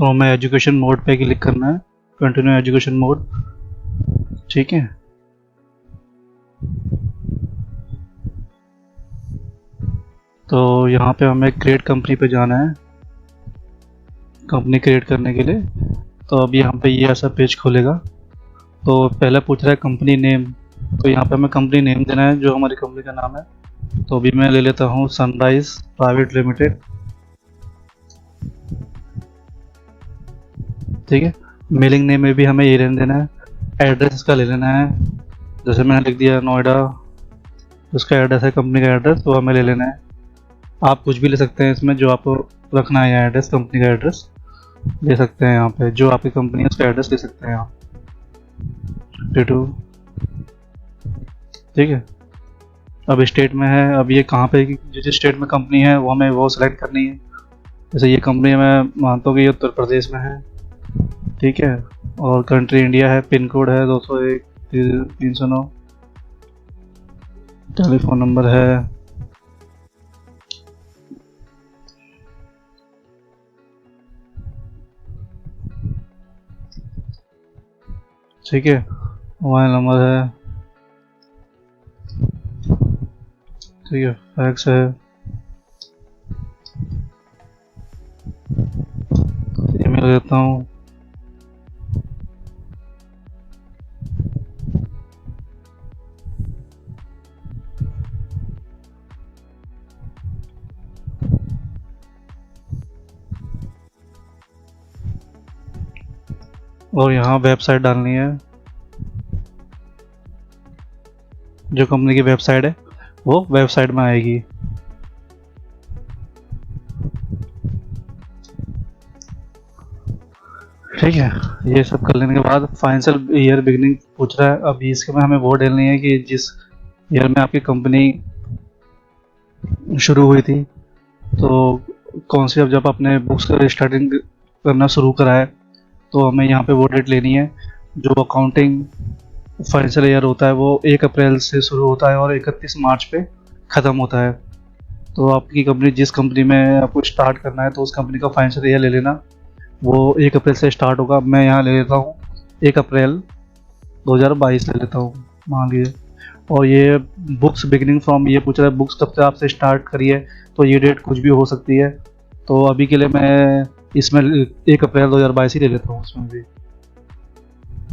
तो हमें education mode पे क्लिक करना है, कंटिन्यू एजुकेशन मोड। ठीक है, तो यहाँ पे हमें क्रिएट कंपनी पे जाना है, कंपनी क्रिएट करने के लिए। तो अभी यहाँ पे ये ऐसा पेज खोलेगा। तो पहले पूछ रहा है कंपनी नेम, तो यहाँ पे हमें कंपनी नेम देना है जो हमारी कंपनी का नाम है। तो अभी मैं ले लेता हूँ सनराइज प्राइवेट लिमिटेड। ठीक है, मेलिंग नेम में भी हमें ये रहने देना है, एड्रेस इसका ले लेना है। जैसे मैंने लिख दिया नोएडा, उसका एड्रेस है कंपनी का एड्रेस, तो हमें ले लेना है। आप कुछ भी ले सकते हैं इसमें, जो आपको रखना है एड्रेस, कंपनी का एड्रेस ले सकते हैं यहाँ पे, जो आपकी कंपनी है उसका एड्रेस ले सकते हैं आप। ठीक है, अब स्टेट में है, अब ये कहाँ पे, जिस स्टेट में कंपनी है वो हमें वो सिलेक्ट करनी है। जैसे ये कंपनी मैं मानता हूँ कि ये उत्तर प्रदेश में है। ठीक है, और कंट्री इंडिया है, पिन कोड है 201 309, टेलीफोन नंबर है। ठीक है, मोबाइल नंबर है। ठीक है, फैक्स है, ईमेल देता हूँ। और यहाँ वेबसाइट डालनी है, जो कंपनी की वेबसाइट है वो वेबसाइट में आएगी। ठीक है, ये सब कर लेने के बाद फाइनेंशियल ईयर बिगनिंग पूछ रहा है। अभी इसके में हमें वो डालनी है कि जिस ईयर में आपकी कंपनी शुरू हुई थी, तो कौन सी, अब जब आपने बुक्स का स्टार्टिंग करना शुरू करा है, तो हमें यहाँ पे वो डेट लेनी है। जो अकाउंटिंग फाइनेंशियल ईयर होता है वो 1 अप्रैल से शुरू होता है और 31 मार्च पे ख़त्म होता है। तो आपकी कंपनी, जिस कंपनी में आपको स्टार्ट करना है, तो उस कंपनी का फाइनेंशियल ईयर ले लेना, वो 1 अप्रैल से स्टार्ट होगा। मैं यहाँ ले लेता हूँ 1 अप्रैल 2022 ले लेता हूँ, मान लीजिए। और ये बुक्स बिगिनिंग फ्रॉम, ये पूछ रहा है बुक्स कब से आपसे स्टार्ट करी है, तो ये डेट कुछ भी हो सकती है। तो अभी के लिए मैं इसमें 1 अप्रैल 2022 ही ले लेता हूँ इसमें भी।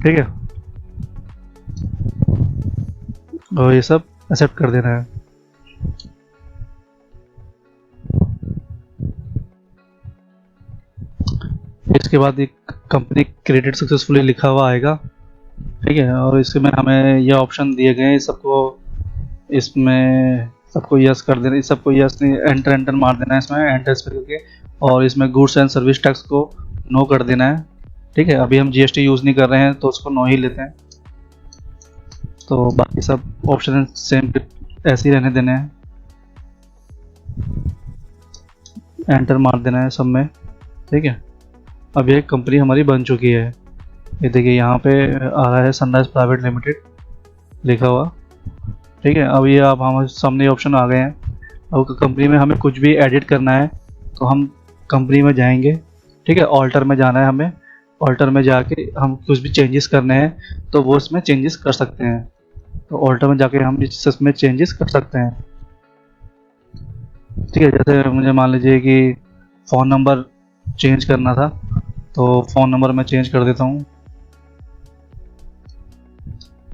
ठीक है, और ये सब एक्सेप्ट कर देना है। इसके बाद एक कंपनी क्रेडिट सक्सेसफुली लिखा हुआ आएगा। ठीक है, और इसमें हमें ये ऑप्शन दिए गए हैं, सबको इसमें सबको यस कर देना, सबको यस नहीं, एंटर एंटर मार देना है इसमें, एंटर इस पर करके। और इसमें गुड्स एंड सर्विस टैक्स को नो कर देना है। ठीक है, अभी हम जीएसटी यूज़ नहीं कर रहे हैं तो उसको नो ही लेते हैं। तो बाकी सब ऑप्शन सेम ऐसे ही रहने देने हैं, एंटर मार देना है सब में। ठीक है, अब ये कंपनी हमारी बन चुकी है। ये देखिए यहाँ पे आ रहा है सनराइज प्राइवेट लिमिटेड लिखा हुआ। ठीक है, अब ये अब हमारे सामने ऑप्शन आ गए हैं। अब कंपनी में हमें कुछ भी एडिट करना है तो हम कंपनी में जाएंगे। ठीक है, ऑल्टर में जाना है हमें, ऑल्टर में जाके हम कुछ भी चेंजेस करने हैं तो वो इसमें चेंजेस कर सकते हैं। तो ऑल्टर में जाके हम इसमें चेंजेस कर सकते हैं। ठीक है, जैसे मुझे मान लीजिए कि फ़ोन नंबर चेंज करना था, तो फ़ोन नंबर मैं चेंज कर देता हूँ।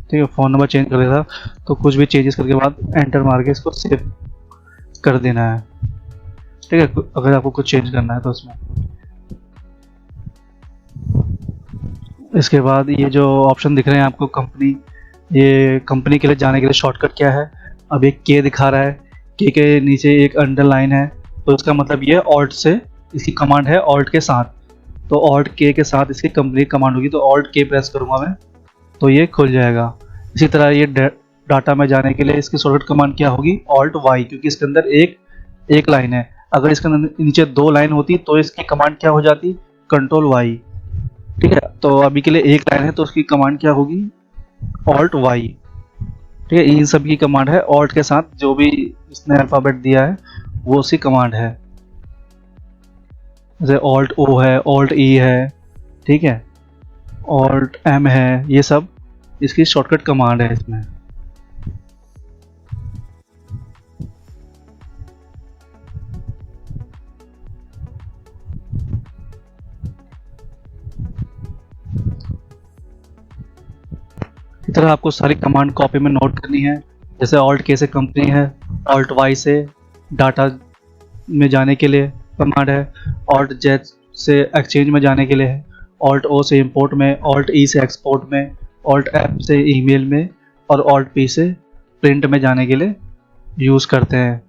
ठीक है, फ़ोन नंबर चेंज कर देता, तो कुछ भी चेंजेस करके बाद एंटर मार के इसको सेव कर देना है। ठीक है, अगर आपको कुछ चेंज करना है तो उसमें। इसके बाद ये जो ऑप्शन दिख रहे हैं आपको कंपनी, ये कंपनी के लिए जाने के लिए शॉर्टकट क्या है। अब एक के दिखा रहा है, के नीचे एक अंडरलाइन है, तो इसका मतलब ये ऑल्ट से इसकी कमांड है, ऑल्ट के साथ। तो ऑल्ट के साथ इसकी कंपनी कमांड होगी, तो ऑल्ट के प्रेस करूँगा मैं तो ये खुल जाएगा। इसी तरह ये डाटा में जाने के लिए इसकी शॉर्टकट कमांड क्या होगी, ऑल्ट वाई, क्योंकि इसके अंदर एक लाइन है। अगर इसके नीचे 2 लाइन होती तो इसकी कमांड क्या हो जाती, कंट्रोल वाई। ठीक है, तो अभी के लिए 1 लाइन है तो उसकी कमांड क्या होगी, ऑल्ट वाई। ठीक है, इन सब की कमांड है ऑल्ट के साथ, जो भी इसने अल्फ़ाबेट दिया है वो उसकी कमांड है। जैसे ऑल्ट ओ है, ऑल्ट ई है, ठीक है, ऑल्ट एम है, ये सब इसकी शॉर्टकट कमांड है इसमें। इस तरह आपको सारी कमांड कॉपी में नोट करनी है। जैसे ऑल्ट के से कंपनी है, ऑल्ट वाई से डाटा में जाने के लिए कमांड है, ऑल्ट जेड से एक्सचेंज में जाने के लिए है, ऑल्ट ओ से इंपोर्ट में, ऑल्ट ई से एक्सपोर्ट में, ऑल्ट एफ से ईमेल में, और ऑल्ट पी से प्रिंट में जाने के लिए यूज़ करते हैं,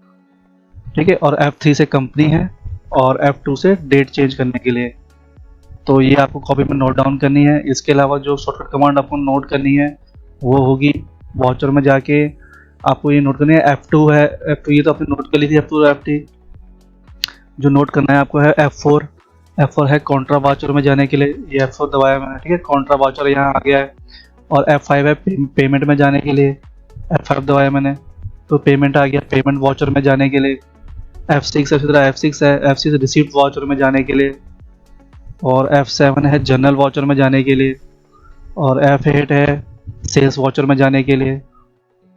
ठीक है। और F3 से कंपनी है, और F2 से डेट चेंज करने के लिए। तो ये आपको कॉपी में नोट डाउन करनी है। इसके अलावा जो शॉर्टकट कमांड आपको नोट करनी है वो होगी वाउचर में जाके आपको ये नोट करनी है। F2 है, F2 ये तो आपने नोट कर ली थी, F2 और F3। जो नोट करना है आपको है F4। F4 है कॉन्ट्रा वाउचर में जाने के लिए, ये F4 दबाया मैंने, ठीक है, कॉन्ट्रा वाउचर यहाँ आ गया है। और F5 है पेमेंट में जाने के लिए, F5 दबाया मैंने तो पेमेंट आ गया पेमेंट वाउचर में जाने के लिए। F6 इसी तरह F6 है, F6 रिसीप्ट वाउचर में जाने के लिए। और F7 है जनरल वाउचर में जाने के लिए। और F8 है सेल्स वाउचर में जाने के लिए।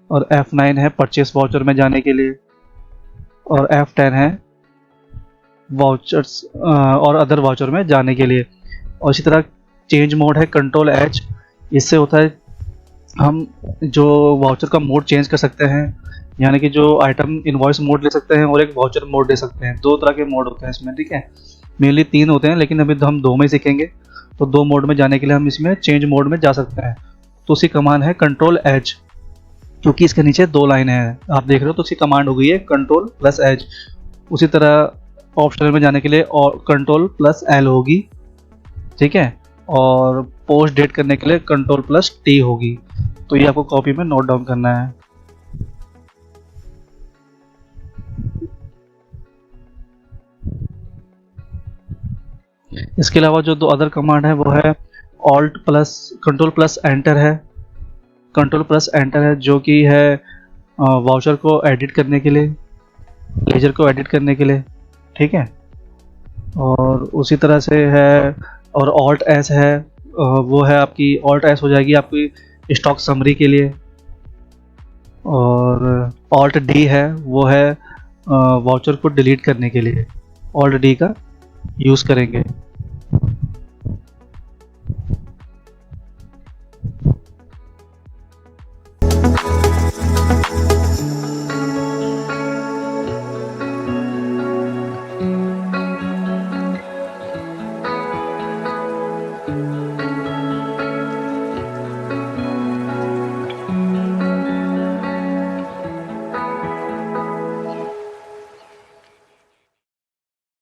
और F9 है परचेस वाउचर में जाने के लिए। और F10 है वाउचर्स और अदर वाउचर में जाने के लिए। और इसी तरह चेंज मोड है कंट्रोल H। इससे होता है हम जो वाउचर का मोड चेंज कर सकते हैं, यानी कि जो आइटम इनवॉइस मोड ले सकते हैं और एक वाउचर मोड ले सकते हैं। दो तरह के मोड होते हैं इसमें, ठीक है। मेनली 3 होते हैं, लेकिन अभी तो हम 2 में सीखेंगे। तो 2 मोड में जाने के लिए हम इसमें चेंज मोड में जा सकते हैं। तो उसकी कमांड है कंट्रोल H, क्योंकि इसके नीचे 2 लाइनें हैं आप देख रहे हो, तो उसकी कमांड हो गई है कंट्रोल प्लस H। उसी तरह ऑप्शनल में जाने के लिए और कंट्रोल प्लस L होगी, ठीक है। और पोस्ट डेट करने के लिए कंट्रोल प्लस T होगी। तो ये आपको कॉपी में नोट डाउन करना है। इसके अलावा जो 2 अदर कमांड है वो है alt plus control plus enter है। कंट्रोल प्लस एंटर है जो कि है वाउचर को एडिट करने के लिए, लेजर को एडिट करने के लिए, ठीक है। और उसी तरह से है और ऑल्ट एस है, वो है आपकी ऑल्ट एस हो जाएगी आपकी स्टॉक समरी के लिए। और ऑल्ट डी है वो है वाउचर को डिलीट करने के लिए, ऑल्ट डी का यूज़ करेंगे।